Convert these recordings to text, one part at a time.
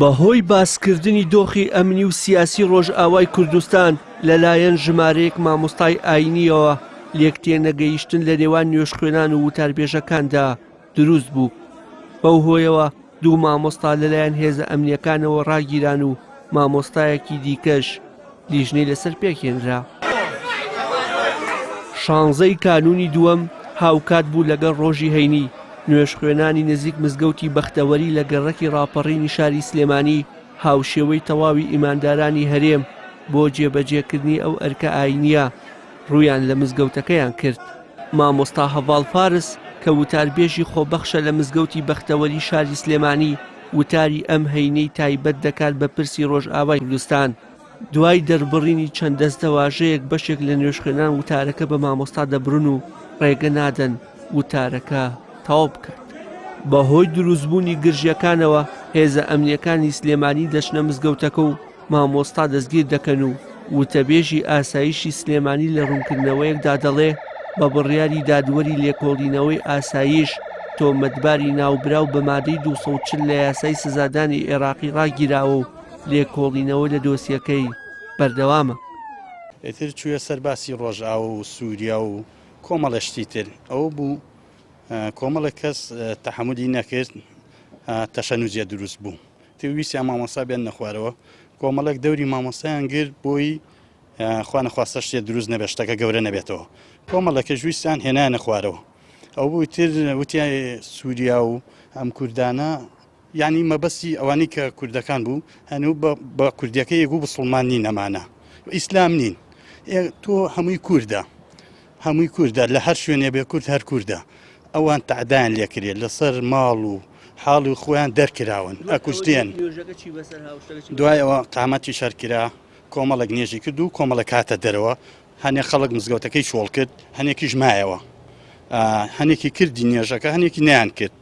بەهۆی باسکردنی دۆخی ئەمنی و سیاسی ڕۆژئاوای کوردستان لەلایەن ژمارەیەک مامۆستای ئاینیەوە لێکتێنەگەیشتن لە نێوان نوێژخوێنان و وتاربێژەکاندا دروست بوو. بەو هۆیەوە دوو مامۆستا لەلایەن هێزە ئەمنیەکانەوە ڕاگیران و مامۆستایەکی دیکەش لیژنەی لەسەر پێکهێنرا. 16 کانونی دووەم هاوکات بوو لەگەڵ ڕۆژی هەینی نوێژخوێنانی نزیک مزگەوتی بەختەوەری لە گەڕەکی ڕاپەڕینی شاری سلێمانی هاوشێوەی تەواوی ئیماندارانی هەرێم بۆ جێبەجێکردنی ئەو ئەرکە ئاینیە ڕوویان لە مزگەوتەکەیان کرد. مامۆستا هەڤاڵ فارس کە وتاربێژی خۆبەخشە لە مزگەوتی بەختەوەری شاری سلێمانی وتاری ئەم هەینەی تایبەت دەکات بە پرسی ڕۆژئاوای کوردستان. دوای دەربڕینی چەند دەستە واژەیەک بەشێک لە نوێژخوێنان وتارەکە بە مامۆستا دەبرن و ڕێگە نادەن وتارەکە تەواو بکات. بەهۆی دروستبوونی گرژیەکانەوە هێزە ئەمنیەکانی سلێمانی دەچنە مزگەوتەکە و مامۆستا دەستگیر دەکەن و وتەبێژی ئاسایشی سلێمانی لە ڕوونکردنەوەیەکدا دەڵێ بە بڕیاری دادوەری لێکۆڵینەوەی ئاسایش تۆمەتباری ناوبراو بە مادەی 240 لە یاسای سزادانی عێراقی ڕاگیراوە و لێکۆڵینەوە لە دۆسیەکەی بەردەوامە. ئیتر چوویە سەر باسی ڕۆژئاوا و سووریا و کۆمەڵەشتی تر ئەوە بوو کۆمەڵە کەس تەحەمولی نەکرد تەشەنوجێ دروست بوو. ویسیان مامۆستا بێن نەخوارەوە کۆمەڵێک دەوری مامۆستایان گرت بۆی خوا نەخواستە شتێ دروست نەبێت شتەکە گەورە نەبێتەوە. کۆمەڵەکە ویسیان هێنایە نەخوارەوە. ئەو بوو تر وتیای سووریا و ئەم کوردانە یعنی مەبەستی ئەوانی کە کوردەکان بوو هەنوو بە کوردیەکە یەکبوو بسڵمان نین ئەمانە ئیسلام نین تۆ هەمووی کووردە هەمووی کووردە لە هەر شوێنێ بێ کورد هەر کووردە ئەوان تەعدایان لێکرێت لەسەر ماڵ و حاڵی خۆیان دەرکراون ئەکوشتێن. دوایەوە قامەتی شەرکرا کۆمەڵک نێژی کرد و کۆمەڵە کاتە دەرەوە هەنێک خەڵک مزگەوتەکەی شۆڵ کرد هەنێکیش مایەوە هەنێکی کردی نێژەکە هەنێکی نیان کرد.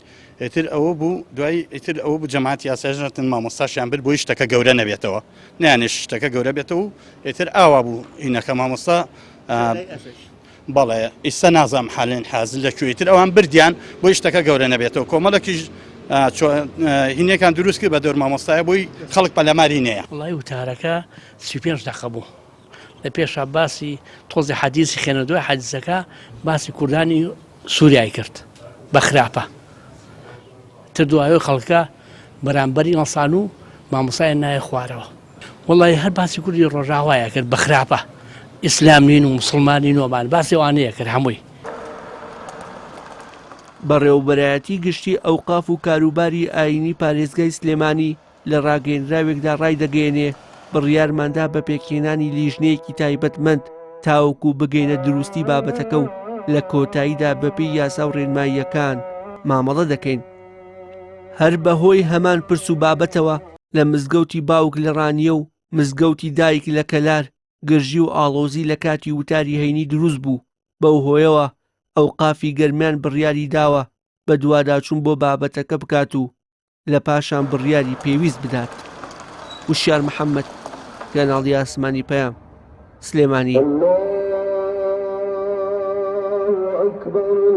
ئیتر ئەوە بوو دوای ئیتر ئەوە بوو جەماعەتی یاساژنەتن مامۆستاشیان برد بۆی شتەکە گەورە نەبێتەوە نیانێش شتەکە گەورە بێتەوە و ئیتر ئاوا بوو ئینەکە مامۆستا بەڵێ ئیستا نازام حالێن حازل لەکوێتر ئەوان بردیان بۆی شتەکە گەورە نەبێتەوە کۆمەڵێکیش هینێکان دروست کرد بە دەور مامۆستایە بۆی خەڵک پەلەماری نەیە. وڵای وتارەکە 35 دقە بوو لە پێشە باسی تۆزی حەدیسی خێنە دوای حەدیسەکە باسی کوردانی سووریای کرد بە خراپە تر دوایەوە خەڵکە بەرامبەری ئەڵسان و مامۆستایان نایە خوارەوە. وڵای هەر باسی کوردی ڕۆژاوایە کرد بە خراپە ئیسلام نین و مسڵمانین ومان باسی ئەوانەیە کرد هەمووی. بەڕێوەبەرایەتی گشتی ئەوقاف و کاروباری ئاینی پارێزگای سلێمانی لە ڕاگەیەنراوێکدا ڕای دەگەێنێ بڕیارماندا بە پێکهێنانی لیژنەیەکی تایبەتمەند تاوەکو بگەینە دروستی بابەتەکە و لە کۆتاییدا بەپێی یاسا و ڕێنماییەکان مامەڵە دەکەین. هەر بەهۆی هەمان پرس و بابەتەوە لە مزگەوتی باوک لە ڕانیە و مزگەوتی دایک لە کەلار گرژی و ئاڵۆزی لە کاتی وتاری هەینی دروست بوو. بەو هۆیەوە ئەوقافی گەرمیان بڕیاری داوە بە دوواداچوون بۆ بابەتەکە بکات و لە پاشان بڕیاری پێویست بدات. وشیار محەممەد کەناڵی ئاسمانی پەیام سلێمانی. أكبر